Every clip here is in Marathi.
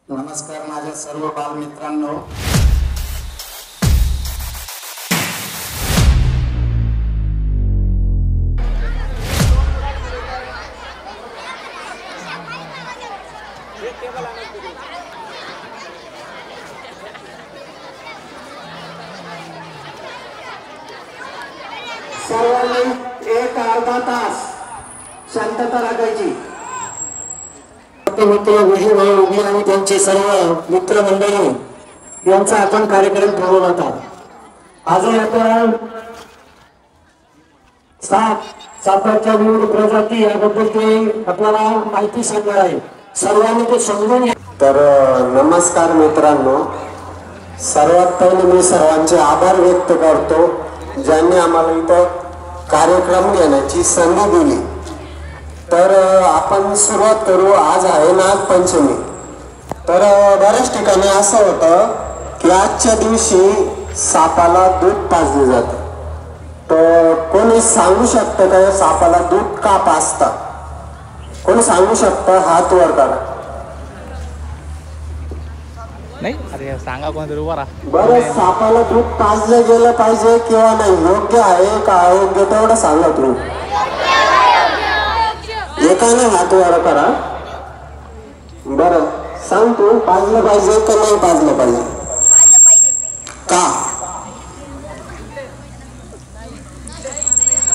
नमस्कार माझ्या सर्व बालमित्रांनो. सर्वांनी एक अर्धा तास शांतता राखायची. मित्र विजयभाई उभी आणि त्यांचे सर्व मित्रमंडळी यांचा आपण कार्यक्रम ठरवला होता. आज आपण सापाच्या विविध प्रजाती याबद्दल ते आपल्याला माहिती सांगणार आहे. सर्वांनी ते समजून घ्या. तर नमस्कार मित्रांनो, सर्वात पहिले मी सर्वांचे आभार व्यक्त करतो ज्यांनी आम्हाला इथं कार्यक्रम घेण्याची संधी दिली. तर आपण सुरुवात करू. आज आहे नागपंचमी. तर बऱ्याच ठिकाणी असं होतं की आजच्या दिवशी सापाला दूध पाजले जातं. तर कोणी सांगू शकतं का सापाला दूध का पाजतात? कोणी सांगू शकतं? हात वर करा. नाही अरे सांगा कोणतरी उभा राहा. बरं, सापाला दूध पाजलं गेलं पाहिजे किंवा नाही, योग्य आहे का अयोग्य तेवढं सांगा तुम्ही. एकाने हात वर करा. बरं सांग तू, पाजलं पाहिजे का नाही पाजलं पाहिजे? का?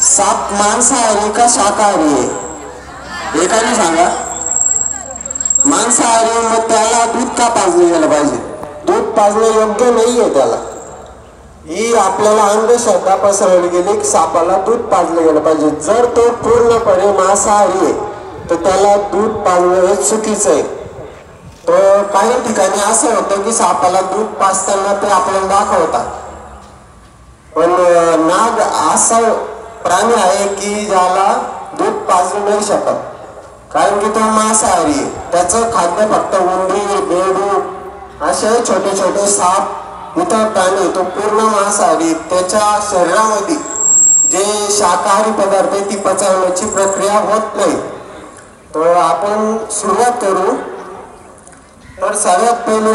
साप मांसाहारी का शाकाहारी आहे? एकाने सांगा. मांसाहारी, मग त्याला दूध का पाजलं गेलं पाहिजे? दूध पाजणं योग्य नाहीये त्याला. ही आपल्याला अंधश्रद्धा पसरवली गेली की सापाला दूध पाजलं गेलं पाहिजे. जर तो पूर्णपणे मांसाहारी आहे तर त्याला दूध पाजणं हे चुकीचं आहे. तर काही ठिकाणी असं होतं की सापाला दूध पाजताना ते आपल्याला दाखवतात, पण नाग असा प्राणी आहे की ज्याला दूध पाजू नाही शकत, कारण की तो मांसाहारी आहे. त्याचं खाद्य फक्त उंदीर, बेडूक असे छोटे छोटे साप इतर प्राणी. तो पूर्ण मांसाहारी. त्याच्या शरीरामध्ये जे शाकाहारी पदार्थ ती पचवण्याची प्रक्रिया होत नाही. तर आपण सुरुवात करू. तर सगळ्यात पहिले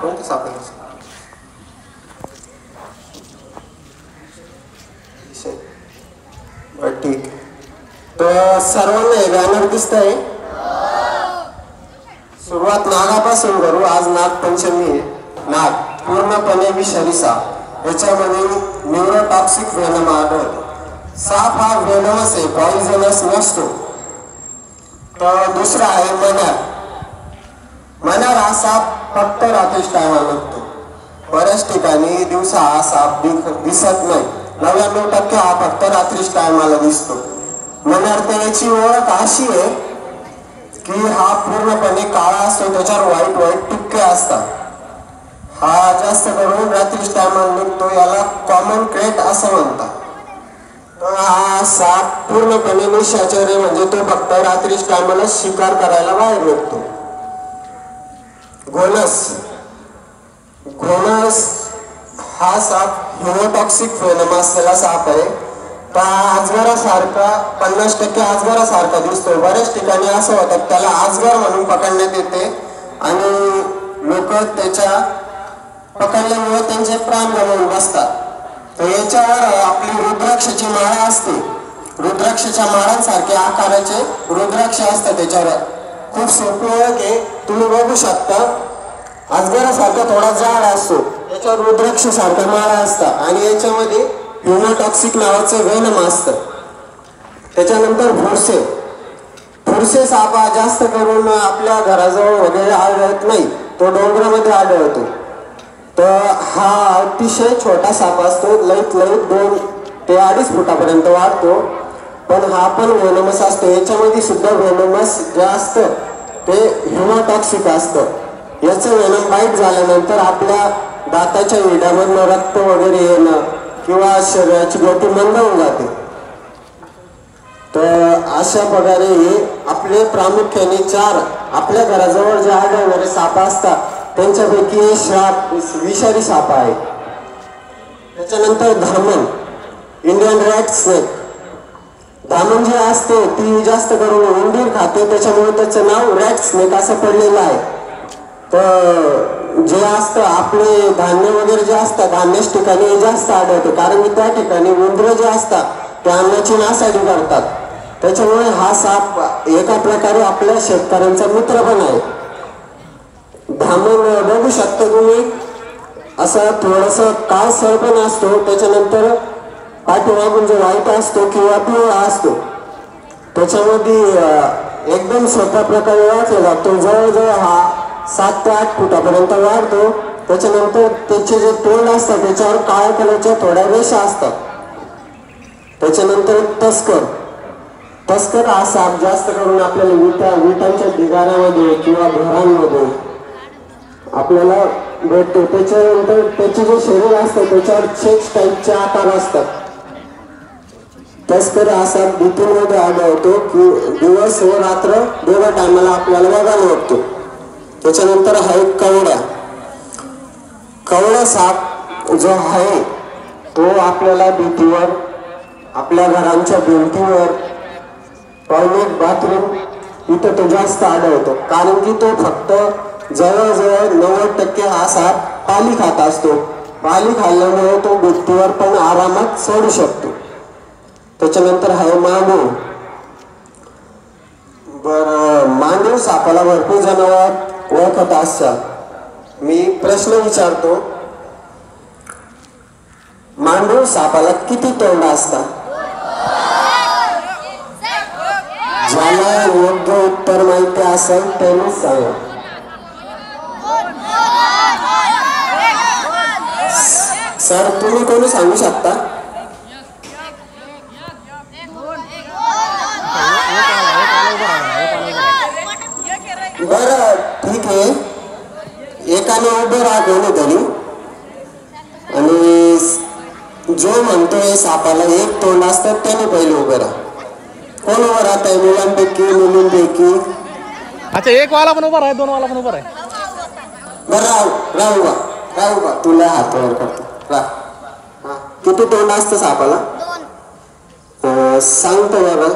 कोणते साप? ठीक. तर सर्वांना हे बॅनर दिसतंय. सुरुवात नागापासून करू. आज नागपंचमी आहे. नाग पूर्णपणे विषारी साप. याच्यामध्ये न्यूरोटॉक्सिक वेनम आढळतो. साप हा वेनमस आहे, पॉइझनस नसतो. तर दुसरा आहे मण्यार. मण्यार हा साप फक्त रात्रीच टायमाला निघतो. बऱ्याच ठिकाणी दिवसा हा साप दिसत नाही. 99% हा फक्त रात्रीच टायमाला दिसतो. मण्यार त्याची ओळख अशी आहे की हा पूर्णपणे काळा असतो, त्याच्यावर व्हाईट व्हाईट टुक्के असतात. हा जास्त करून रात्रीच टायमाला निघतो. याला कॉमन क्रेट असं म्हणतात. तर हा साप पूर्णपणे निशाचर आहे, म्हणजे तो फक्त रात्रीच टायमाला शिकार करायला बाहेर निघतो. घोणस. घोणस हा साप न्यूरोटॉक्सिक वेनम असलेला साप आहे. तर आजगरासारखा 50% आजगरासारखा दिसतो. बऱ्याच ठिकाणी असं होतं त्याला आजगर म्हणून पकडण्यात येते आणि लोक त्याच्या पकडल्यामुळे त्यांचे प्राण गमावून बसतात. तर याच्यावर आपली रुद्राक्षाची माळा असते. रुद्राक्षाच्या माळांसारखे आकाराचे रुद्राक्ष असतात त्याच्यावर. खूप सोपी ओळख आहे, तुम्ही बघू शकता. अजगरासारखा थोडा जाड असतो, याच्यावर रुद्राक्ष सारखा माळा असतात आणि याच्यामध्ये न्यूरोटॉक्सिक नावाचं वेनम असतं. त्याच्यानंतर फुरसे. फुरसे साप जास्त करून आपल्या घराजवळ वगैरे आढळत नाही, तो डोंगरामध्ये आढळतो. तर हा अतिशय छोटा साप असतो. लईत 2 ते 2.5 फुटापर्यंत वाढतो. पण हा पण वेनमस असतो. याच्यामध्ये सुद्धा वेनमस जे असतं ते न्यूरोटॉक्सिक असतं. याचं वेनम बाईट झाल्यानंतर आपल्या दाताच्या हिड्यामधनं रक्त वगैरे येणं किंवा शरीराची गती मंदावून जाते. तर अशा प्रकारे हे आपले प्रामुख्याने 4 आपल्या घराजवळ जे आढळणारे साप असतात त्यांच्यापैकी विषारी साप आहे. त्याच्यानंतर धामण, इंडियन रॅट स्नेक. धामण जी असते ती जास्त करून उंदीर खाते, त्याच्यामुळे त्याचं नाव रॅट स्नेक असं पडलेलं आहे. तर जे असतं आपले धान्य वगैरे जे असतात धान्याच ठिकाणी हे जास्त आढळते, कारण की त्या ठिकाणी उंदरं जे असतात ते अन्नाची नासाडी करतात. त्याच्यामुळे हा साप एका प्रकारे आपल्या शेतकऱ्यांचा मित्र पण आहे. धामण बघू शकता तुम्ही, असं थोडस काळसर पण असतो, त्याच्यानंतर पाठीमागून जो व्हाईट असतो किंवा पिवळा असतो, त्याच्यामध्ये एकदम सोप्या प्रकारे वाचला जातो. जवळजवळ हा 7 ते 8 फुटापर्यंत वाढतो. त्याच्यानंतर त्याचे जे तोंड असतात त्याच्यावर काळ्या कलरच्या थोड्या रेषा असतात. त्याच्यानंतर तस्कर हा साप जास्त करून आपल्याला विटांच्या ढिगाऱ्यामध्ये किंवा घरांमध्ये आपल्याला भेटतो. त्याच्यानंतर त्याचे जे शरीर असतं त्याच्यावर चेक्स टाईपचे आकार असतात. तस्कर हा साप बितूरमध्ये आढळतो की दिवस व रात्र दोघा टायमाला आपल्याला बघायला भेटतो. त्याच्यानंतर हा एक कवळा साप जो आहे तो आपल्याला भीतीवर, आपल्या घरांच्या भिंतीवर, टॉयलेट, बाथरूम इथं तो जास्त आढळतो, कारण की तो फक्त जवळजवळ 90% हा साप पाली खात असतो. पाली खाल्ल्यामुळे तो भिंतीवर पण आरामात चढू शकतो. त्याच्यानंतर आहे मांडूळ. मांडूळ सापाला भरपूर जण ओळखत असतात. मी प्रश्न विचारतो, मांडूळ सापाला किती तोंड असतात? ज्याला योग्य उत्तर माहिती असेल त्यांनीच सांगा. सर तुम्ही कोणी सांगू शकता? बरं ठीक आहे, एकाने उभं राहा कोणीतरी, आणि जो म्हणतोय सापाला एक तोंड असतात त्याने पहिले उभं राहा. कोण उभं राहत आहे? मुलांपैकी, मुलींपैकी? अच्छा, एक वाला पण उभा आहे, 2 वाला पण उभा आहे. बरं राहू बा, तुला हातावर करतो. किती तोंड असतं सापाला? सांगतो बघा.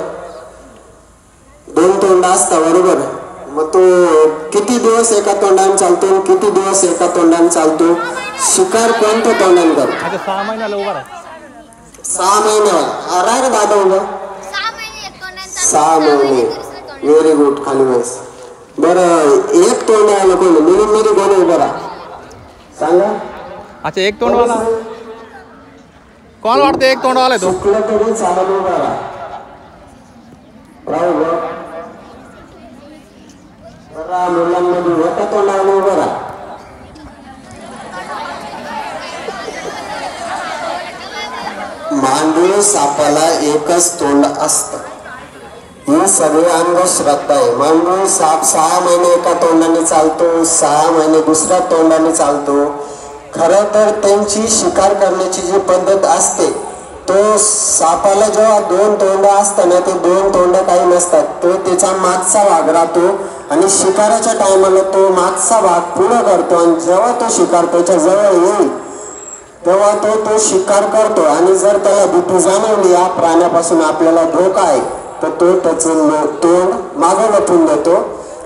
2 तोंड असतात, बरोबर. मग तो किती दिवस एका तोंडाने चालतो, किती दिवस एका तोंडाने चालतो? शिकार कोणत्या तोंडाने करतो? अच्छा, 6 महिन्याला उभा आहे. 6 महिन्यावर. राय रे दादा उभा. 6 महिने. Very good. खाली बस. बरं, एक तोंड आलं कोणी? मुलींमध्ये कोणी उभं राहा सांगा. अच्छा, एक तोंड वाला कोण वाटतं? एक तोंड वाला आहे तो. चुकलं तरी चालत उभा राहा. मुलांमध्ये एका तोंडाने उभं राहा. मांडूळ सापाला एकच तोंड असतं. ही सगळी अंधश्रद्धा आहे. मांडूळ साप 6 महिने एका तोंडाने चालतो, 6 महिने दुसऱ्या तोंडाने चालतो. खरं तर त्यांची शिकार करण्याची जी पद्धत असते, तो सापाला जेव्हा 2 तोंड असतात ना, ते 2 तोंड काही नसतात. तो त्याचा मागचा भाग राहतो आणि शिकाराच्या टायमाला तो मागचा भाग पुढं करतो, आणि जेव्हा तो शिकार त्याच्या जवळ येईल तेव्हा तो शिकार करतो. आणि जर त्याला भीती जाणवली या प्राण्यापासून आपल्याला धोका आहे, तर तो त्याचं तोंड मागं लपवून देतो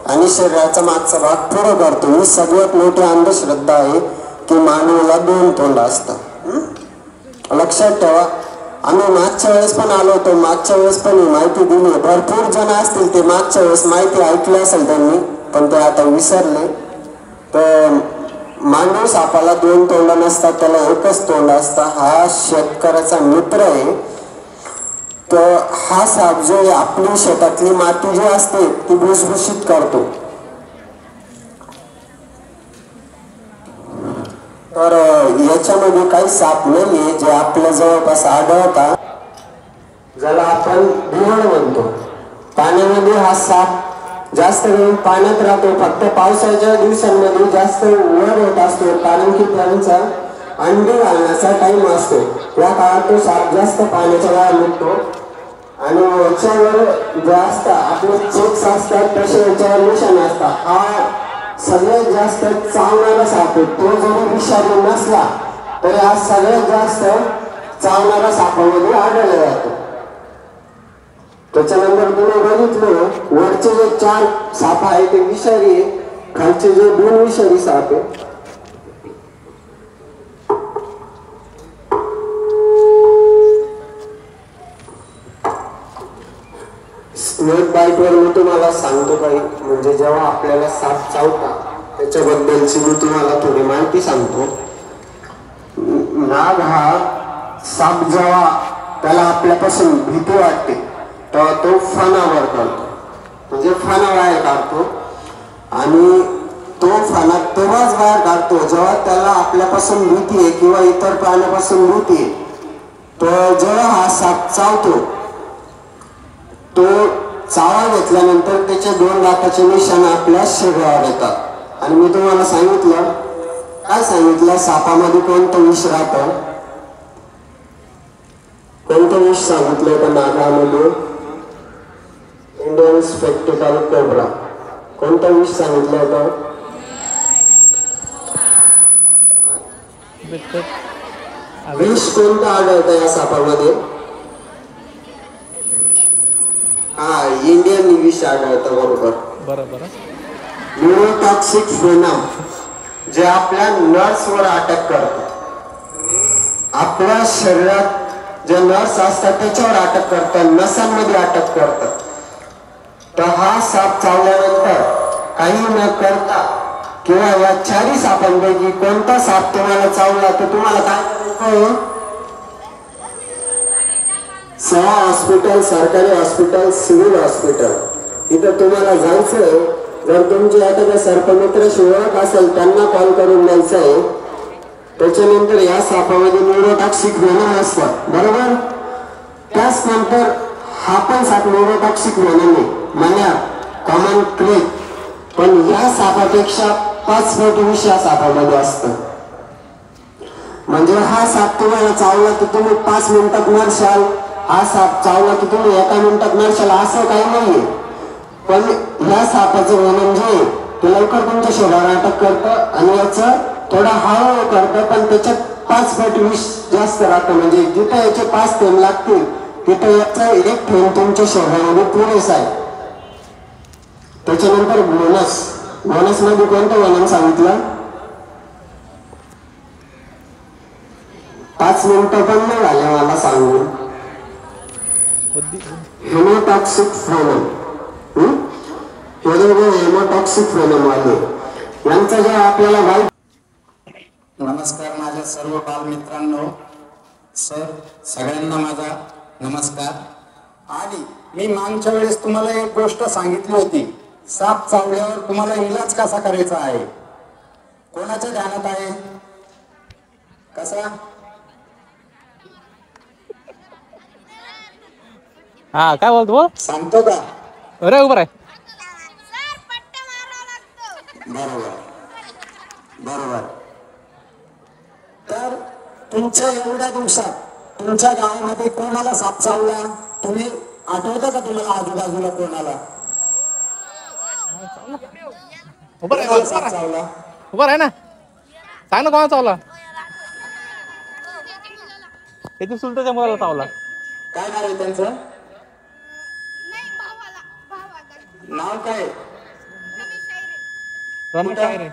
आणि शरीराचा मागचा भाग पुढं करतो. ही सगळ्यात मोठी अंधश्रद्धा आहे की मानवाला 2 तोंड असतात. लक्षात ठेवा. आम्ही मागच्या वेळेस पण आलो होतो, मागच्या वेळेस पण ही माहिती दिली. भरपूर जण असतील ते मागच्या वेळेस माहिती ऐकली असेल त्यांनी, पण ते आता विसरले. तर मांडूळ सापाला 2 तोंड नसतात, त्याला एकच तोंड असतं. हा शेतकऱ्याचा मित्र आहे. तर हा साप जो आपली शेतातली माती जी असते ती भुसभुशीत करतो. तर याच्यामध्ये काही साप नाहीये जे आपल्या जवळपास आढळतात, ज्याला आपण भिवड म्हणतो. पाण्यामध्ये हा साप जास्त करून पाण्यात राहतो. फक्त पावसाच्या दिवसांमध्ये जास्त वर येत असतो, कारण की त्यांचा अंडी घालण्याचा टाइम असतो. या काळात तो साप जास्त पाण्याच्या बाहेर निघतो. आणि याच्यावर जास्त आपले चेक्स असतात, तसे याच्यावर निशाण असतात. हा सगळ्यात जास्त चावणारा साप आहे. तो जरी विषारी नसला तरी हा सगळ्यात जास्त चावणारा सापामध्ये आढळला जातो. त्याच्यानंतर तुम्ही बघितलं वरचे जे 4 साप आहे ते विषारी आहे, खालचे जे 2 विषारी साप आहे स्नेक बाईट वर मी तुम्हाला सांगतो काही, म्हणजे जेव्हा आपल्याला साप चावतात त्याच्याबद्दलची मी तुम्हाला थोडी माहिती सांगतो. नाग हा साप जेव्हा त्याला आपल्यापासून भीती वाटते तेव्हा तो फणावर काढतो, म्हणजे फणा बाहेर काढतो. आणि तो फणा तेव्हाच बाहेर काढतो जेव्हा त्याला आपल्यापासून भीती आहे किंवा इतर प्राण्यापासून भीती आहे. तो जेव्हा हा साप चावतो तो चावा घेतल्यानंतर त्याचे 2 दाताचे निशाण आपल्या शरीरावर येतात. आणि मी तुम्हाला सांगितलं काय सांगितलं, सापामध्ये कोणतं विष राहतं, कोणतं विष सांगितलं का नागामध्ये? Indian spectacled cobra. कोणतं विष सांगितलं होतं? विष कोणतं आढळतं या सापामध्ये? हा, इंडियन विष आढळतं. बरोबर. बरोबर. न्यूरोटॉक्सिक वेनम जे आपल्या नर्व्सवर अटॅक करतात, आपल्या शरीरात जे नर्व्स असतात त्याच्यावर अटॅक करतात, नसांमध्ये अटॅक करतात. तर हा साप चावल्यानंतर काही न करता किंवा या 4 सापांपैकी कोणता साप तुम्हाला चावला तर तुम्हाला काय करायचं? सहा हॉस्पिटल, सरकारी हॉस्पिटल, सिव्हिल हॉस्पिटल, इथं तुम्हाला जायचंय. जर तुमची एखाद्या सर्पमित्राशी ओळख असेल त्यांना कॉल करून द्यायचं आहे. त्याच्यानंतर या सापामध्ये न्यूरोटॉक्सिक वेनम असतं, बरोबर. त्याचनंतर हा पण साप न्यूरोटॉक्सिक वेनम आहे, मन्या कॉमन क्रेक, पण या सापापेक्षा 5 पट विष या सापामध्ये असतं. म्हणजे हा साप तुम्हाला चावला की तुम्ही 5 मिनिटात मरशाल, हा साप चावला की तुम्ही 1 मिनिटात मरशाल, असं काही नाहीये. पण या सापाचं वेनम जे आहे ते लवकर तुमच्या शरीरावर अटक करतं आणि याचं थोडा हळूहळू करतं, पण त्याच्यात 5 पट विष जास्त राहतं. म्हणजे जिथे याचे 5 थेंब लागतील तिथे याचा 1 थेंब तुमच्या शरीरामध्ये पुरेसा आहे. त्याच्यानंतर बोनस मध्ये कोणतं वेनम सांगितलं? 5 मिनिटं पण नाही झाले मला सांगून. Haemotoxic venom. हेमोटॉक्सिक वेनम वाले यांचा जेव्हा आपल्याला नमस्कार माझ्या सर्व बालमित्रांनो. सर सगळ्यांना माझा नमस्कार. आणि मी मागच्या वेळेस तुम्हाला एक गोष्ट सांगितली होती, साप चावल्यावर तुम्हाला इलाज कसा करायचा आहे. कोणाच्या ध्यानात आहे? कसा? हा काय बोलतो? सांगतो का? अरे उभं आहे. बरोबर बरोबर. तर तुमच्या एवढ्या दिवसात तुमच्या गावामध्ये कोणाला साप चावला? तुम्ही आठवतं का तुम्हाला आजूबाजूला कोणाला साप चावला? उभं आहे ना, सांग ना कोणाला चावला? त्याची सुलताच्या मुलाला चावला. काय नाव आहे त्यांचं? नाव काय? रमेश आहे.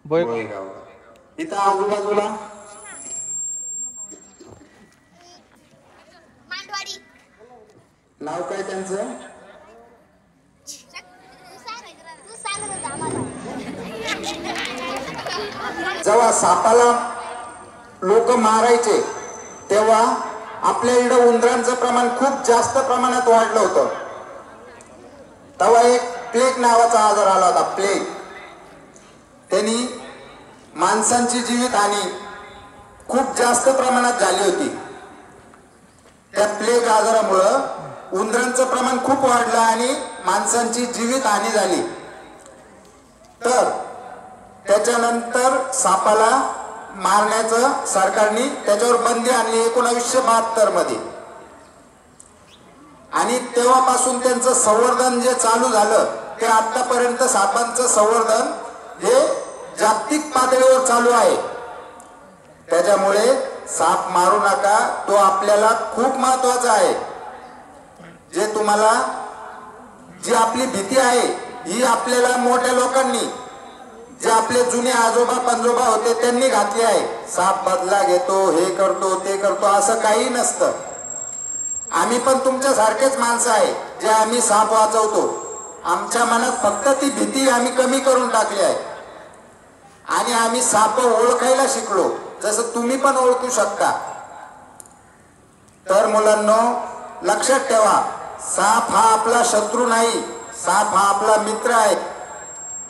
बोयगाव. इथं आजूबाजूला नाव काय त्यांचं? जेव्हा सापाला लोक मारायचे तेव्हा आपल्या इकडं उंदरांचं प्रमाण खूप जास्त प्रमाणात वाढलं होतं. तेव्हा एक प्लेग नावाचा आजार आला होता, प्लेग. त्यांनी माणसांची जीवितहानी खूप जास्त प्रमाणात झाली होती. त्या प्लेग आजारामुळं उंदरांचं प्रमाण खूप वाढलं आणि माणसांची जीवितहानी झाली. तर त्याच्यानंतर सापाला मारण्याचं सरकारने त्याच्यावर बंदी आणली 1972 मध्ये. आणि तेव्हापासून त्यांचं संवर्धन जे चालू झालं ते आतापर्यंत सापांचं संवर्धन हे जागतिक पातळीवर चालू आहे. त्याच्यामुळे साप मारू नका, तो आपल्याला खूप महत्वाचा आहे. जे तुम्हाला जी आपली भीती आहे ही आपल्याला मोठ्या लोकांनी, जे आपले जुने आजोबा पंजोबा होते त्यांनी घातली आहे. साप बदला घेतो, हे करतो, ते करतो, असं काही नसतं. आम्ही पण तुमच्या सारखेच माणसं आहे जे आम्ही साप वाचवतो. आमच्या मनात फक्त ती भीती आम्ही कमी करून टाकली आहे आणि आम्ही साप ओळखायला शिकलो, जसं तुम्ही पण ओळखू शकता. तर मुलांनो, लक्षात ठेवा, साप हा आपला शत्रू नाही, साप हा आपला मित्र आहे.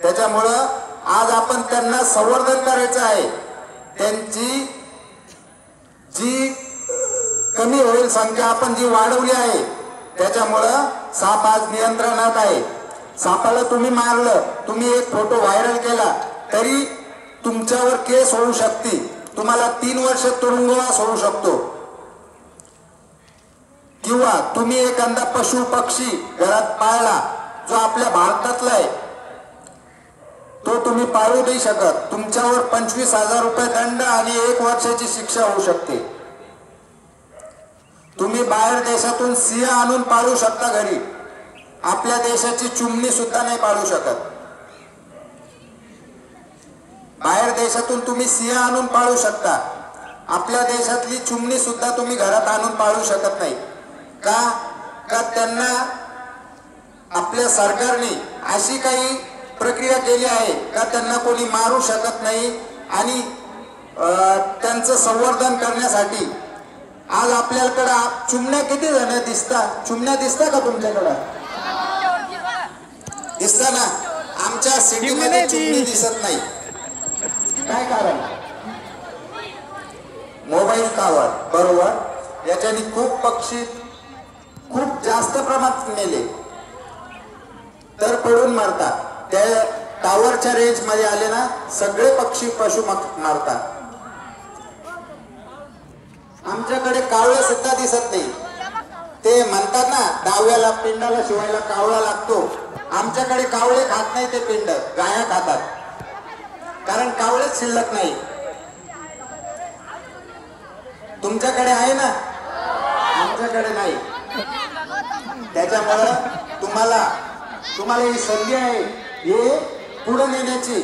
त्याच्यामुळं आज आपण त्यांना संवर्धन करायचं आहे. त्यांची जी कमी होईल संख्या आपण जी वाढवली आहे, त्याच्यामुळं साप आज नियंत्रणात आहे. सापाला तुम्ही मारलं, तुम्ही एक फोटो व्हायरल केला तरी तुमच्यावर केस होऊ शकते, तुम्हाला 3 वर्ष तुरुंगवास होऊ शकतो. किंवा तुम्ही एखादा पशु पक्षी घरात पाळला जो आपल्या भारतातला आहे, तो तुम्ही पाळू नाही शकत, तुमच्यावर 25,000 रुपये दंड आणि 1 वर्षाची शिक्षा होऊ शकते. तुम्ही बाहेर देशातून सिंह आणून पाळू शकता घरी, आपल्या देशाची चिमणी सुद्धा नाही पाळू शकत. बाहेर देशातून तुम्ही सिंह आणून पाळू शकता, आपल्या देशातली चिमणी सुद्धा तुम्ही घरात आणून पाळू शकत नाही. का त्यांना आपल्या सरकारने अशी काही प्रक्रिया केली आहे का त्यांना कोणी मारू शकत नाही. आणि त्यांचं संवर्धन करण्यासाठी आज आपल्याकडे चिमण्या किती जण दिसतात? चिमण्या दिसतात का तुमच्याकडं? दिसता ना? आमच्या सिटीमध्ये चिमणी दिसत नाही. काय कारण? Mobile tower. बरोबर. याच्याने खूप पक्षी खूप जास्त प्रमाणात मेले तर पडून मारतात. त्या टावरच्या रेंज मध्ये आले ना, सगळे पक्षी पशु मारतात. आमच्याकडे कावळा सुद्धा दिसत नाही. ते म्हणतात ना, डाव्याला पिंडाला शिवायला कावळा लागतो. आमच्याकडे कावळे खात नाही, ते पिंड गाया खातात, कारण कावळेच शिल्लक नाही. तुमच्याकडे आहे ना, आमच्याकडे नाही. त्याच्यामुळं तुम्हाला ही संधी आहे हे पुढे नेण्याची,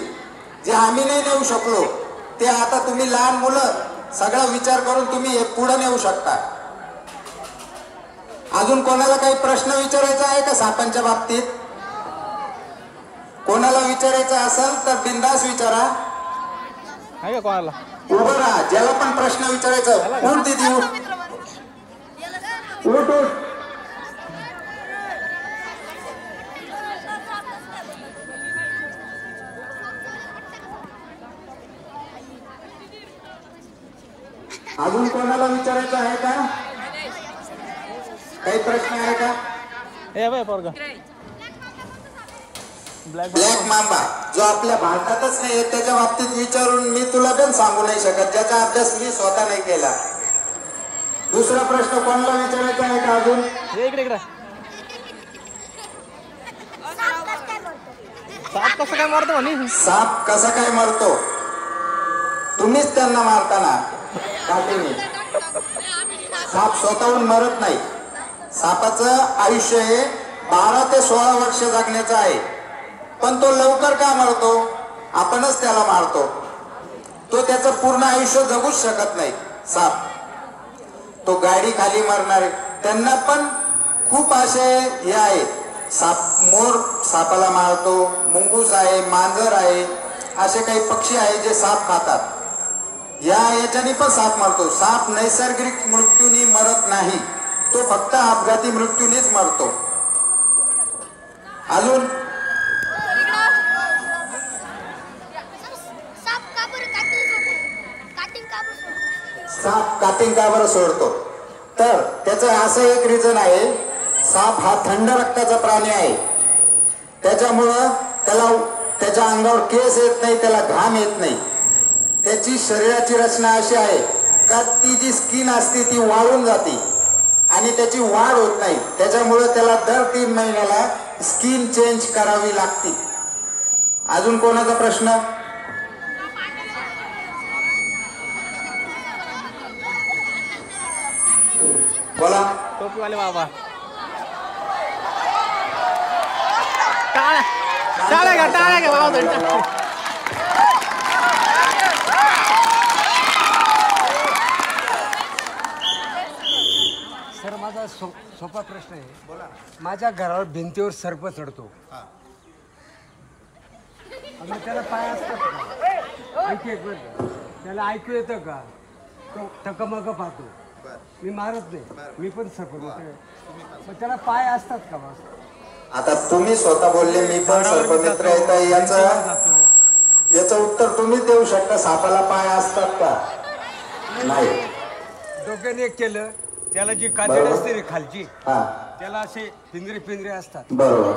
जे आम्ही नाही नेऊ शकलो ते आता तुम्ही लहान मुलं सगळा विचार करून तुम्ही हे पुढे नेऊ शकता. अजून कोणाला काही प्रश्न विचारायचा आहे का सापांच्या बाबतीत? कोणाला विचारायचं असेल तर बिंदास विचारा. आहे का कोणाला? उभं राहा, ज्याला पण प्रश्न विचारायचं. उठ दीदी, उठ उठ उठ. अजून कोणाला विचारायचं आहे का? काही प्रश्न आहे का? ए बाय पोरगा. ब्लॅक मांबा जो आपल्या भारतातच नाही, त्याच्या बाबतीत विचारून मी तुला पण सांगू नाही शकत, ज्याचा अभ्यास मी स्वतः नाही केला. दुसरा प्रश्न कोणाला विचारायचा आहे का अजून? इकडे साप कसं काय मारतो म्हणे? साप कसा काय मरतो? तुम्हीच त्यांना मारताना काठीने. साप स्वतःहून मरत नाही. सापाचं आयुष्य हे 12 ते 16 वर्ष जगण्याचं आहे. पण तो लवकर का मरतो? आपणच त्याला मारतो. तो त्याचं पूर्ण आयुष्य जगूच शकत नाही. साप तो गाडी खाली मरणारे, त्यांना पण खूप असे हे आहे. मोर सापाला मारतो, मुंगूस आहे, मांजर आहे, असे काही पक्षी आहे जे साप खातात. याच्याने पण साप मरतो. साप नैसर्गिक मृत्यूने मरत नाही, तो फक्त अपघाती मृत्यूनेच मरतो. अजून साप काटिंग का बरं सोडतो? तर त्याचं असं एक रिझन आहे, साप हा थंड रक्ताचा प्राणी आहे. त्याच्यामुळं त्याच्या अंगावर केस येत नाही, त्याला घाम येत नाही. त्याची शरीराची रचना अशी आहे का ती जी स्किन असते ती वाळून जाते आणि त्याची वाढ होत नाही. त्याच्यामुळं त्याला दर 3 महिन्याला स्किन चेंज करावी लागते. अजून कोणाचा प्रश्न? बोला. टोपीवाले बाबा. काय टाळ्या घ्या भाऊ. सर माझा सोपा प्रश्न आहे. बोला. माझ्या घरावर भिंतीवर सर्प चढतो आणि त्याला पाय असतात का? ऐकू एक मिनिट. त्याला ऐकू येतं का? तो टकमक पाहतो. मी मारत नाही, मी पण सर्प मग त्याला पाय असतात का? आता तुम्ही स्वतः बोलले मी पण सर्पमित्र आहे, याचं उत्तर तुम्हीच देऊ शकता. सापाला पाय असतात का? नाही. डोक्याने एक केलं त्याला जी कातडी असते रे खालची, हा त्याला असे पिंजरे असतात. बरोबर.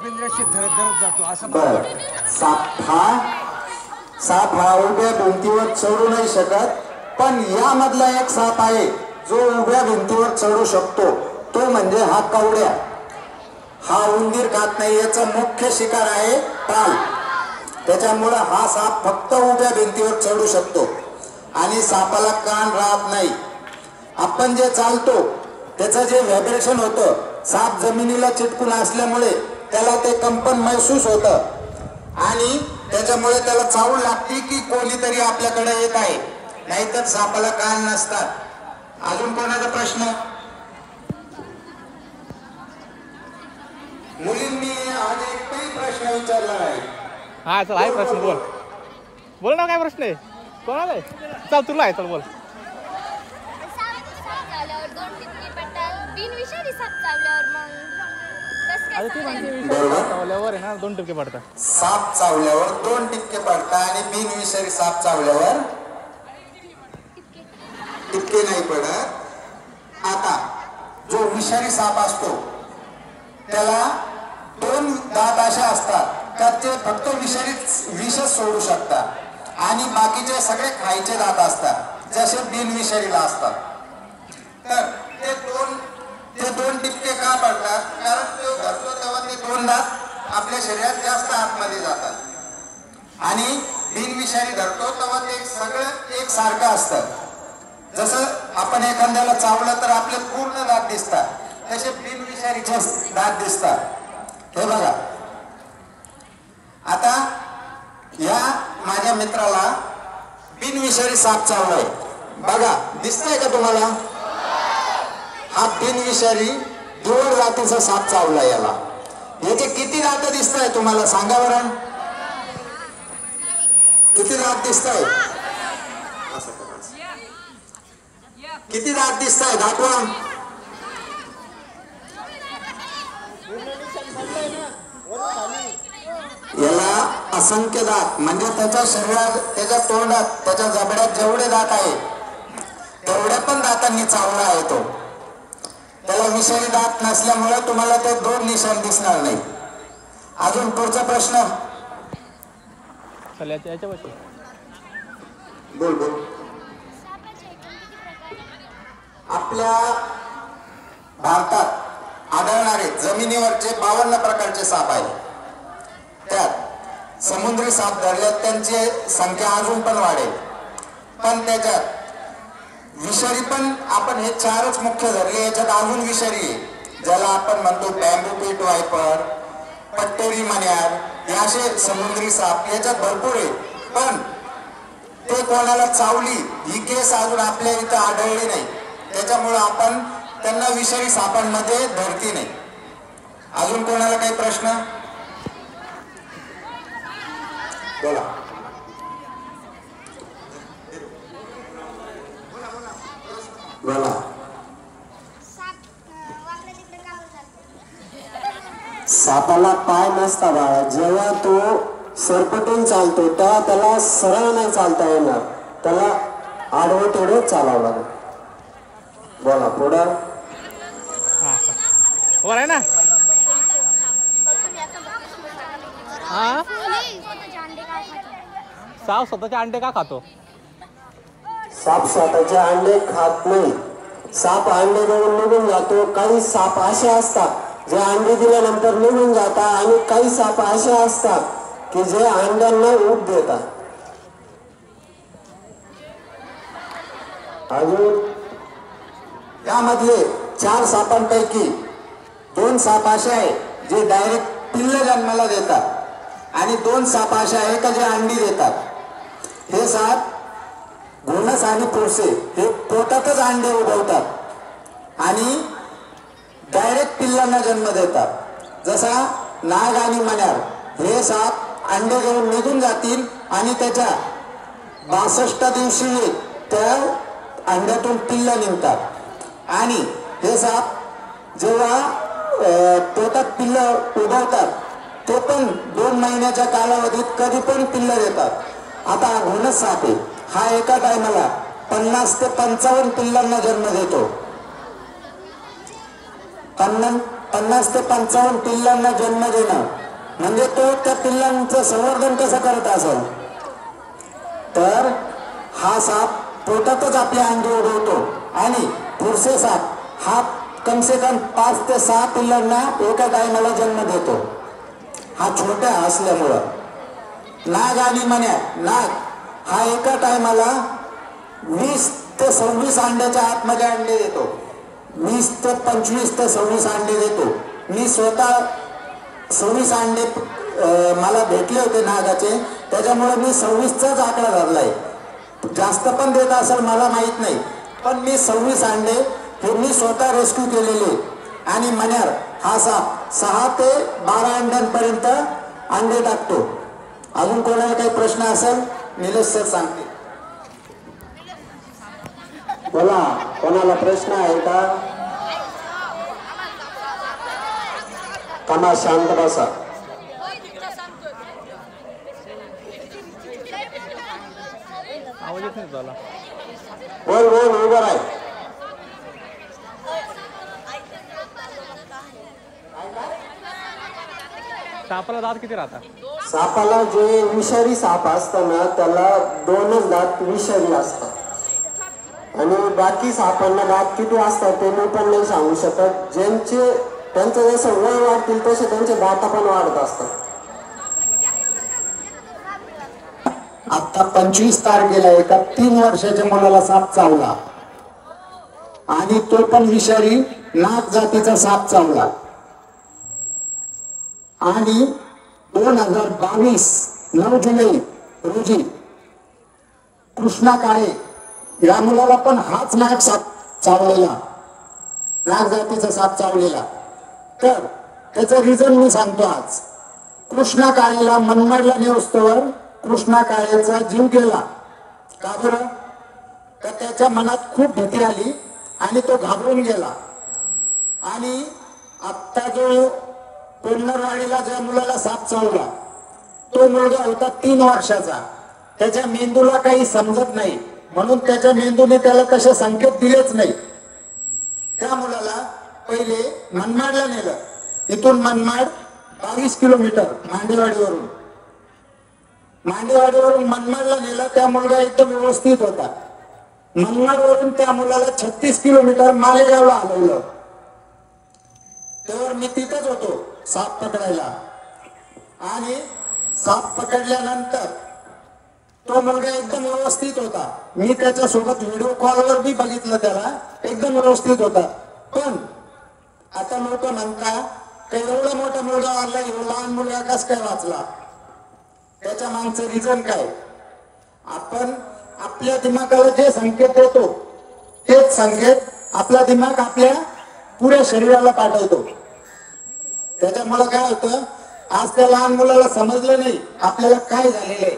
पिंजऱ्याशी धरत जातो असं. बर. साप हा उभ्या भिंतीवर चढू नाही शकत, पण यामधला एक साप आहे जो उभ्या भिंतीवर चढू शकतो. तो म्हणजे हा कवड्या. हा उंदीर खात नाही, याचा मुख्य शिकार आहे पाल. त्याच्यामुळं हा साप फक्त उभ्या भिंतीवर चढू शकतो आणि सापाला कान राहत नाही. आपण जे चालतो त्याचं जे व्हायब्रेशन होतं, साप जमिनीला चिटकून असल्यामुळे त्याला ते कंपन महसूस होतं आणि त्याच्यामुळे त्याला चावल लागते की कोणीतरी आपल्याकडे येत आहे, नाहीतर सापाला कान नसतात. अजून कोणाचा प्रश्न? मुलींनी आज एकही प्रश्न विचारला नाही. हा चल आहे प्रश्न. बोल ना, काय प्रश्न आहे? कोणाला आहे? चल तुला आहे, चल बोल. चावल्यावर आहे ना 2 टिपके पडतात. साप चावल्यावर 2 टिपके पडतात आणि बिनविषारी साप चावल्यावर टिपके नाही पडत. आता जो विषारी साप असतो त्याला 2 दात असे असतात तर ते फक्त विषच सोडू शकतात आणि बाकीचे सगळे खायचे दात असतात जसे बिनविषारीला असतात. तर ते दोन टिपके का पडतात? कारण तो धरतो तेव्हा ते 2 दात आपल्या शरीरात जास्त आतमध्ये जातात आणि बिनविषारी धरतो तेव्हा ते सगळं एक सारखं असतं. जसं आपण एखाद्याला चावलं तर आपले पूर्ण दात दिसतात, तसे बिनविषारीचे दात दिसतात. हे बघा, आता या माझ्या मित्राला बिनविषारी साप चावलाय. बघा, दिसतंय का तुम्हाला? हा बिनविषारी दूर जातीचा साप चावला. याला याचे किती दात दिसत आहे तुम्हाला? सांगा बरं, किती दात दिसत आहे? किती दात दिसत आहे? दाखवा. याला असंख्य दात, म्हणजे त्याच्या शरीरात, त्याच्या तोंडात, त्याच्या जबड्यात जेवढे दात आहे तेवढ्या पण दातांनी चावला आहे तो. त्याला विषारी दात नसल्यामुळे तुम्हाला ते 2 निशाण दिसणार नाही. अजून पुढचा प्रश्न. बोल. आपल्या भारतात आढळणारे जमिनीवरचे 52 प्रकारचे साप आहेत. त्यात समुद्री साप धरल्यात त्यांची संख्या अजून पण वाढेल, पण त्याच्यात विषारी पण आपण हे 4च मुख्य धरले. याच्यात अजून विषारी आहे ज्याला आपण म्हणतो बॅम्बू पीट वायपर, पट्टेरी मण्यार, हे असे समुद्री साप याच्यात भरपूर आहे. पण ते कोणाला चावली ही केस अजून आपल्या इथं आढळली नाही, त्याच्यामुळे आपण त्यांना विषारी सापांमध्ये धरती नाही. अजून कोणाला काही प्रश्न? बोला. बोला. सापाला पाय नसता बाळा. जेव्हा तो सरपटून चालतो तेव्हा त्याला सरळ नाही चालता येणार, त्याला आडवं तेवढं चालावं लागेल. बोला पुढं. वर आहे ना. हा, साप स्वतःचे अंडे का खातो? साप स्वतःचे अंडे खात नाही. साप अंडे देऊन निघून जातो. काही साप असे असतात जे अंडे दिल्यानंतर निघून जातात आणि काही साप असे असतात की जे अंड्यांना ऊब देतात. अजून यामधले 4 सापांपैकी 2 साप असे आहे जे डायरेक्ट पिल्ल जन्माला देतात आणि 2 साप असे आहे का जे अंडी देतात। हे साप घोणस आणि पुरसे हे पोटातच अंडे उगवतात आणि डायरेक्ट पिल्लांना जन्म देतात। जसा नाग आणि मण्यार हे साप अंडे घेऊन निघून जातील आणि त्याच्या 62 दिवशी त्या अंड्यातून पिल्ला निघतात आणि हे साप जेव्हा पोटात पिल्ल उगवतात ते पण 2 महिन्याच्या कालावधीत कधी पण पिल्ल देतात। आता घोणस साप आहे, हा एका टायमाला 50 ते 55 पिल्लांना जन्म देतो। 50 ते 55 पिल्लांना जन्म देणं म्हणजे तो त्या पिल्लांचं संवर्धन कसं करत असेल। तर हा साप पोटातच आपले अंडे उगवतो आणि पुरसे साप हा कम से कम 5 ते 6 पिल्लांना एका टायमाला जन्म देतो, हा छोटा असल्यामुळं। नाग आणि मण्या, नाग हा एका टायमाला 20 ते 26 अंड्याच्या आतमध्ये अंडे देतो, 20 ते 25 ते 26 अंडे देतो। मी स्वतः 26 अंडे मला भेटले होते नागाचे, त्याच्यामुळे मी 26चाच आकडा धरलाय। जास्त पण देत असेल मला माहित नाही, पण मी 26 अंडे हे मी स्वतः रेस्क्यू केलेले। आणि मण्यार हा साप 6 ते 12 अंड्यांपर्यंत अंडे टाकतो। अजून कोणाला काही प्रश्न असेल निलेश सर सांगते। बोला, कोणाला प्रश्न आहे का? थांबा, शांत बसा। आवाज येत नाही तुला? बोल बोल, उभं राह। सापाला दात किती राहतात? सापाला जे विषारी साप असतात ना त्याला 2च दात विषारी असतात आणि बाकी सापांना दात किती असतात ते मी पण नाही सांगू शकत। त्यांचं जसं वय वाढतील तसे त्यांचे दात पण वाढत असतात। आता 25 तारखेला एका 3 वर्षाच्या मुलाला साप चावला आणि तो पण विषारी नाग जातीचा साप चावला आणि 2022 9 जुलै रोजी कृष्णा काळे या मुलाला पण हाच नाग साप चावलेला, नाग जातीचा साप चावलेला। तर त्याचं रिझन मी सांगतो। आज कृष्णा काळेला मनमाडला नेऊस्तवर कृष्णा काळेचा जीव गेला। का बरं? तर त्याच्या मनात खूप भीती आली आणि तो घाबरून गेला। आणि आत्ता जो कोन्नरवाडीला ज्या मुलाला साप चावला तो मुलगा होता 3 वर्षाचा, त्याच्या मेंदूला काही समजत नाही म्हणून त्याच्या मेंदूने त्याला तसे संकेत दिलेच नाही। त्या मुलाला पहिले मनमाडला नेलं, इथून मनमाड 22 किलोमीटर मांडेवाडीवरून मनमाडला नेलं। त्या मुलगा एकदम व्यवस्थित होता। मनमाडवरून त्या मुलाला 36 किलोमीटर मालेगावला हलवलं। तेव्हा मी तिथेच होतो साप पकडायला आणि साप पकडल्यानंतर तो मुलगा एकदम व्यवस्थित होता। मी त्याच्यासोबत व्हिडिओ कॉलवर बी बघितलं, त्याला एकदम व्यवस्थित होता। पण आता लोक म्हणतात की एवढा मोठा मुलगा वाचला, लहान मुलगा कस काय वाचला? त्याच्या मागचं रिझन काय? आपण आपल्या दिमागाला जे संकेत देतो तेच संकेत आपला दिमाग आपल्या पुऱ्या शरीराला पाठवतो। त्याच्यामुळे काय होतं, आज त्या लहान मुलाला समजलं नाही आपल्याला काय झालेलं आहे,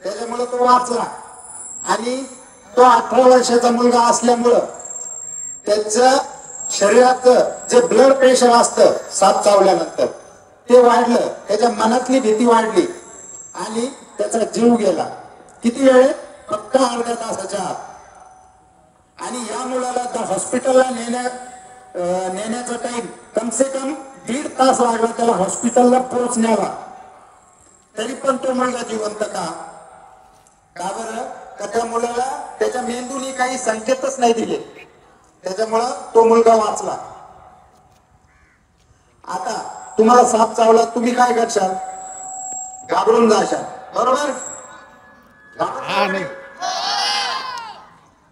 त्याच्यामुळे तो वाचला। आणि तो 18 वर्षाचा मुलगा असल्यामुळं त्याचं शरीराचं जे ब्लड प्रेशर असतं साप चावल्यानंतर ते वाढलं, त्याच्या मनातली भीती वाढली आणि त्याचा जीव गेला। किती वेळ? फक्त अर्ध्या तासाच्या आत। आणि या मुलाला हॉस्पिटलला नेण्याचा टाइम कम से कम 1.5 तास लागला त्याला हॉस्पिटलला पोहोचण्याला, तरी पण तो मुलगा जिवंत का? का बरं? का त्या मुलाला त्याच्या मेंदूने काही संकेतच नाही दिले, त्याच्यामुळं तो मुलगा वाचला। आता तुम्हाला साप चावला, तुम्ही काय करशाल? घाबरून जाशाल, बरोबर?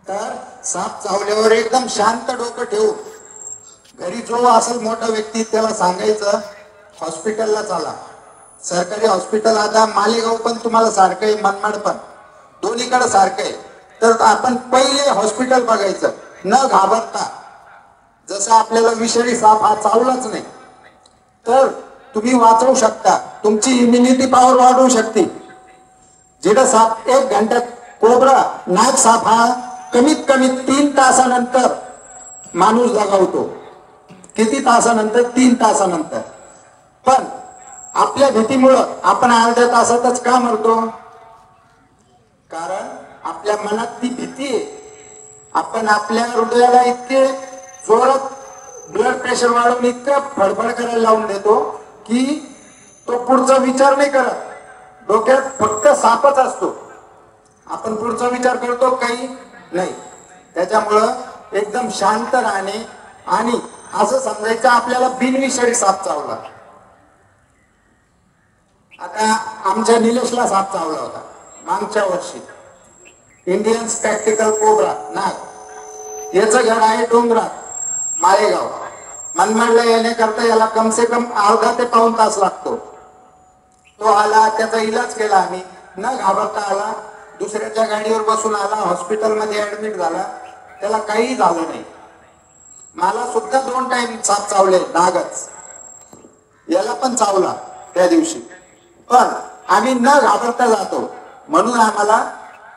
तर साप चावल्यावर एकदम शांत डोकं ठेवून घरी जो असेल मोठा व्यक्ती त्याला सांगायचं हॉस्पिटलला चला, सरकारी हॉस्पिटल आता मालेगाव पण तुम्हाला सारखं आहे, मनमाड पण, दोन्हीकडे सारखं आहे. तर आपण पहिले हॉस्पिटल बघायचं न घाबरता. जसं आपल्याला विषारी साप हा चावलाच नाही तर तुम्ही वाचवू शकता, तुमची इम्युनिटी पॉवर वाढवू शकते. जिथं साप 1 घंट्यात, कोबरा नाग साप हा कमीत कमी 3 तासानंतर माणूस दगावतो. किती तासानंतर? 3 तासानंतर. पण आपल्या भीतीमुळं आपण अर्ध्या तासातच का मरतो? कारण आपल्या मनात ती भीती आहे. आपण आपल्या हृदयाला इतके जोरात ब्लड प्रेशर वाढवून इतकं फडफड करायला लावून देतो की तो पुढचा विचार नाही करत. डोक्यात फक्त सापच असतो. आपण पुढचा विचार करतो काही नाही. त्याच्यामुळं एकदम शांत राहणे आणि असं समजायचं आपल्याला बिनविषारी साप चावला. आता आमच्या निलेशला साप चावला होता मागच्या वर्षी. इंडियन स्पॅक्टिकल कोब्रा नाग. याचं घर आहे डोंगरात, मालेगाव. मनमाडला येण्याकरता याला कम से कम अर्धा ते पाऊण तास लागतो. तो आला, त्याचा इलाज केला आम्ही, न घाबरता आला. दुसऱ्याच्या गाडीवर बसून आला, हॉस्पिटलमध्ये ऍडमिट झाला, त्याला काही झालं नाही. मला सुद्धा 2 टाइम साप चावले, नागच. याला पण चावला त्या दिवशी. पण आम्ही न घाबरता जातो, म्हणून आम्हाला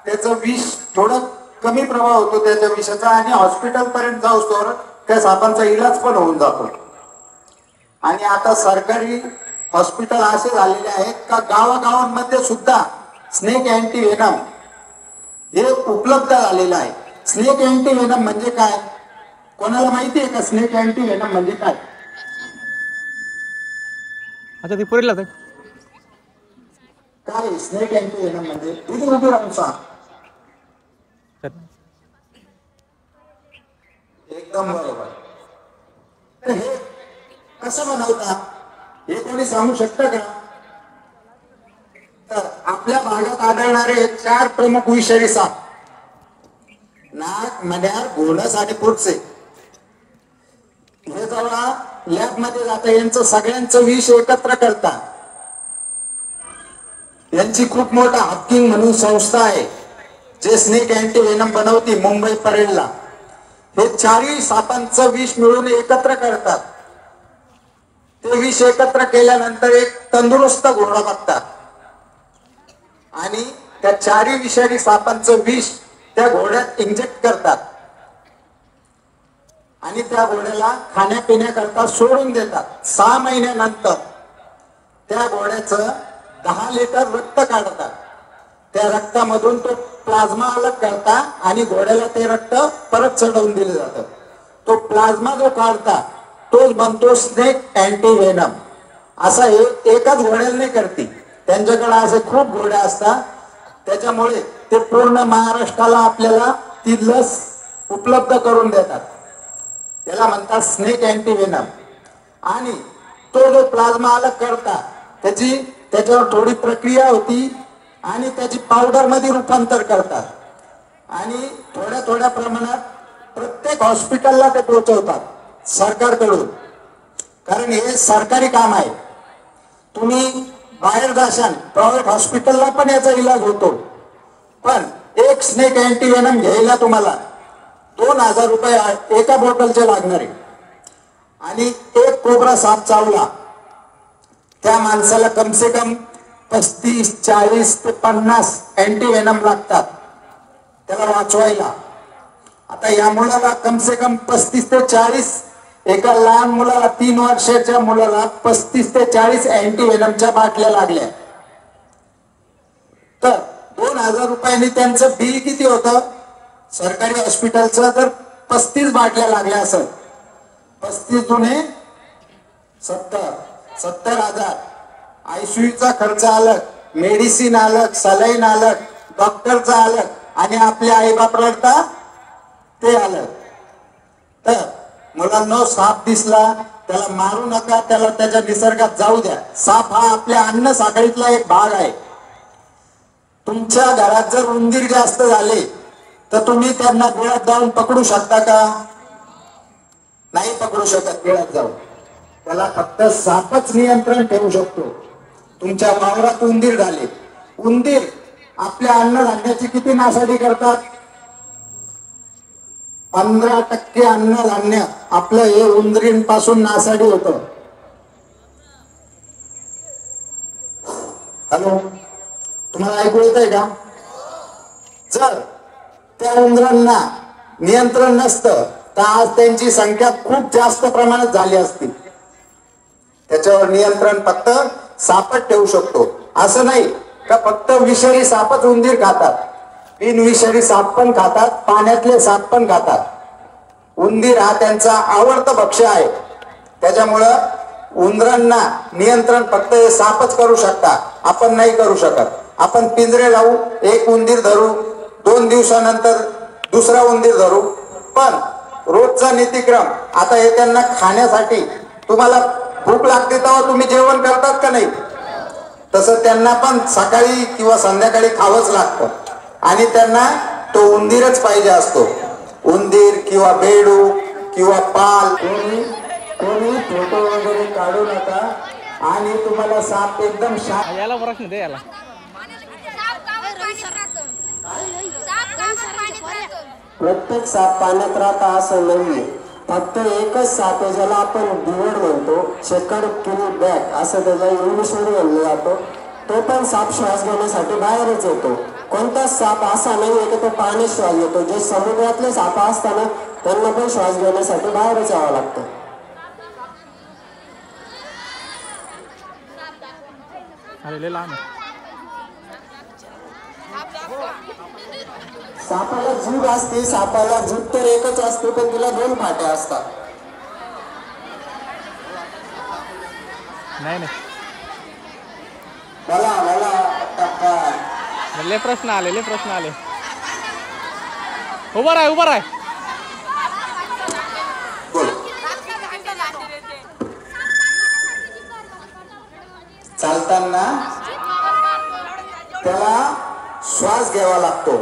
त्याचं विष थोडं कमी प्रभाव होतो त्याच्या विषाचा, आणि हॉस्पिटल पर्यंत जाऊस्तोवर त्या सापांचा इलाज पण होऊन जातो. आणि आता सरकारी हॉस्पिटल असे झालेले आहेत का गावागावांमध्ये सुद्धा स्नेक अँटी व्हेनम हे उपलब्ध झालेलं आहे. स्नेक अँटी व्हेनम म्हणजे काय? कोणाला माहिती आहे का स्नेक अँटी व्हेनम म्हणजे काय? अच्छा ती पुरीला काय स्नेक अँटी व्हेनम म्हणजे? इथे उभी राहून सांग. एकदम बरोबर. तर हे कसं बनवता हे कोणी सांगू शकतं का? तर आपल्या भागात आढळणारे 4 प्रमुख विषारी साप, नाग, मण्यार, घोणस आणि पुरचे, हे जेव्हा लॅब मध्ये जातं यांचं सगळ्यांचं विष एकत्र करतात. यांची खूप मोठा हाफकिंग म्हणून संस्था आहे जे स्नेक अँटी व्हेनम बनवती मुंबई परेडला. हे 4ही सापांचं विष मिळून एकत्र करतात. ते विष एकत्र केल्यानंतर एक तंदुरुस्त घोडा बघतात आणि त्या 4ही विषारी सापांचं विष त्या घोड्यात इंजेक्ट करतात आणि त्या घोड्याला खाण्यापिण्याकरता सोडून देतात. 6 महिन्यानंतर त्या घोड्याचं 10 लिटर रक्त काढतात. त्या रक्तामधून तो प्लाझ्मा अलग करता आणि घोड्याला ते रक्त परत चढवून दिलं जातं. तो प्लाझ्मा जो काढता तोच बनतो स्नेक अँटी व्हेनम. असा एकाच घोड्याला नाही करते, त्यांच्याकडे असे खूप घोडे असतात. त्याच्यामुळे ते पूर्ण महाराष्ट्राला आपल्याला ती लस उपलब्ध करून देतात. त्याला म्हणतात स्नेक अँटी व्हेनम. आणि तो जो प्लाझ्मा अलग करता त्याच्यावर थोडी प्रक्रिया होती आणि त्याची पावडर मध्ये रूपांतर करतात आणि थोड्या थोड्या प्रमाणात प्रत्येक हॉस्पिटलला ते पोहोचवतात सरकारकडून. कारण हे सरकारी काम आहे. तुम्ही बाहेर जाशाल प्रायव्हेट हॉस्पिटलला पण याचा इलाज होतो. पण एक स्नेक अँटी व्हेनम घ्यायला तुम्हाला 2000 रुपये एका बॉटलचे लागणार आहे. आणि एक कोबरा साप चावला त्या माणसाला कम से कम 35, 40 ते 50 अँटी व्हेनम लागतात त्याला वाचवायला. आता या मुलाला कम से कम 35 ते 40, एका लहान मुलाला 3 वर्षाच्या मुलाला 35 ते 40 अँटी व्हेनमच्या बाटल्या लागल्या. तर 2000 रुपयांनी त्यांचं बिल किती होतं सरकारी हॉस्पिटलचं? तर 35 बाटल्या लागल्या असं. 35 दुने 70,000. आयसीयूचा खर्च अलग, मेडिसिन अलग, सलाईन अलग, डॉक्टरचा अलग आणि आपले आईबाप रडता ते अलग. तर मुलांनो, साप दिसला त्याला मारू नका, त्याला त्याच्या निसर्गात जाऊ द्या. साप हा आपल्या अन्न साखळीतला एक भाग आहे. तुमच्या घरात जर उंदीर जास्त झाले तर तुम्ही त्यांना बिळात जाऊन पकडू शकता का? नाही पकडू शकत बिळात जाऊन. त्याला फक्त सापच नियंत्रण ठेवू शकतो. तुमच्या वावरात उंदीर झाले. उंदीर आपल्या अन्नधान्याची किती नासाडी करतात? 15% अन्नधान्य आपलं हे उंदरींपासून नासाडी होतं. हॅलो, तुम्हाला ऐकू येत आहे का? जर त्या उंदरांना नियंत्रण नसतं तर आज त्यांची संख्या खूप जास्त प्रमाणात झाली असती. त्याच्यावर नियंत्रण फक्त सापच ठेवू शकतो. असं नाही का फक्त विषारी सापच उंदीर खातात, बिनविषारी साप पण खातात, पाण्यातले साप पण खातात. उंदीर हा त्यांचा आवडता भक्ष्य आहे. त्याच्यामुळं उंदरांना नियंत्रण फक्त हे सापच करू शकता, आपण नाही करू शकत. आपण पिंजरे लावू, एक उंदीर धरू, 2 दिवसानंतर दुसरा उंदीर धरू, पण रोजचा नीतिक्रम आता हे त्यांना खाण्यासाठी तुम्हाला भूक लागते तेव्हा तुम्ही जेवण करतात का नाही? तसं त्यांना पण सकाळी किंवा संध्याकाळी खावंच लागतं आणि त्यांना तो उंदीरच पाहिजे असतो. उंदीर किंवा बेडू किंवा पाल कोणी फोटो वगैरे काढू नका आणि तुम्हाला साप एकदम शांत. याला प्रश्न दे याला. प्रत्येक साप पाण्यात राहता असं नाहीये. फक्त एकच साप आहे ज्याला आपण बिवर्ड म्हणतो, चेकर्ड किल बॅक असं त्याला इंग्लिशमध्ये म्हणलं जातं. तो पण साप श्वास घेण्यासाठी बाहेरच येतो. कोणताच साप असा नाहीये की तो पाण्यात श्वास घेतो. जे समुद्रातले साप असताना त्यांना पण श्वास घेण्यासाठी बाहेरच यावं लागतं. अरे लहान सापाला जीभ असते, सापाला जीभ तर एकच असते पण तिला 2 फाट्या असतात. नाही नाही, लय प्रश्न आले. उभा राह. चालताना त्याला श्वास घ्यावा लागतो.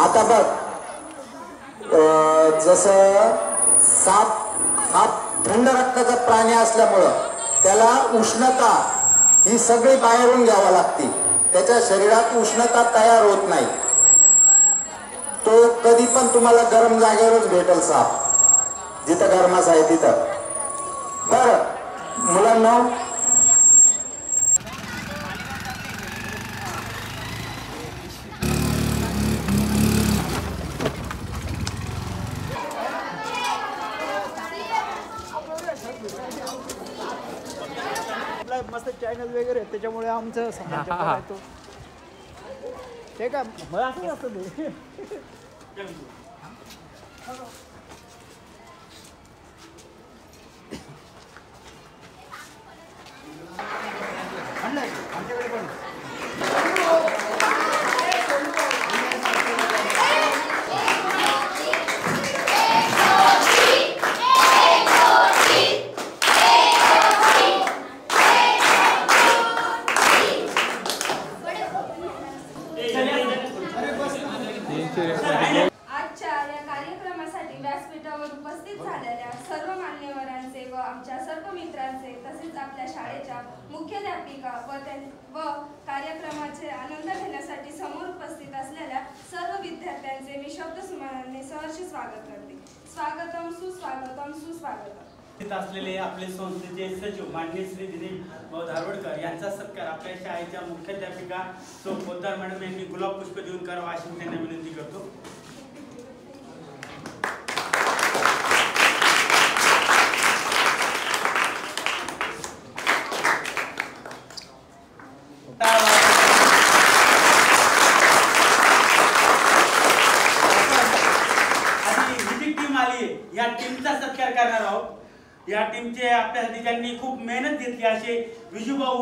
आता बघ, जसं साप हा थंड रक्ताचा प्राणी असल्यामुळं त्याला उष्णता ही सगळी बाहेरून घ्यावी लागते. त्याच्या शरीरात उष्णता तयार होत नाही. तो कधी पण तुम्हाला गरम जागेवरच भेटेल साप, जिथं गरमाच आहे तिथं. बरं मुलांना, मस्त चॅनल वगैरे आहेत, त्याच्यामुळे आमचं समाज ते काय मला असं असतं ते. आमच्याकडे पण आजच्या या कार्यक्रमासाठी व्यासपीठावर उपस्थित झालेल्या सर्व मान्यवरांचे व आमच्या सर्व मित्रांचे तसेच आपल्या शाळेच्या मुख्याध्यापिका व कार्यक्रमाचे आनंद घेण्यासाठी समोर उपस्थित असलेल्या सर्व विद्यार्थ्यांचे मी शब्दसुमनाने सहर्ष स्वागत करते. स्वागतम सुस्वागतम सुस्वागतम. असलेले आपले संस्थेचे सचिव माननीय श्री दिलीप धारवडकर यांचा सत्कार आपल्या शाळेच्या मुख्याध्यापिका सो पोद्दार मॅडम यांनी गुलाब पुष्प देऊन करावा अशी त्यांना विनंती करतो. ही टीम आली, या टीमचा सत्कार करणार आहोत. या टीमचे आपल्यासाठी ज्यांनी खूप मेहनत घेतली असे विजूभाऊ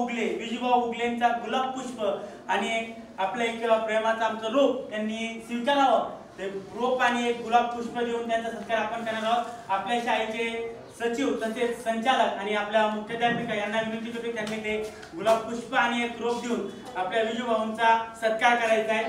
उगलेंचा गुलाब पुष्प आणि आपल्या एक प्रेमाचा आमचं रोप त्यांनी स्वीकारावं. ते रोप आणि एक गुलाब पुष्प देऊन त्यांचा सत्कार आपण करणार आहोत. आपल्या शाळेचे सचिव तसेच संचालक आणि आपल्या मुख्याध्यापिका यांना विनंती करतो त्यांनी ते गुलाब पुष्प आणि एक रोप देऊन आपल्या विजूभाऊंचा सत्कार करायचा आहे.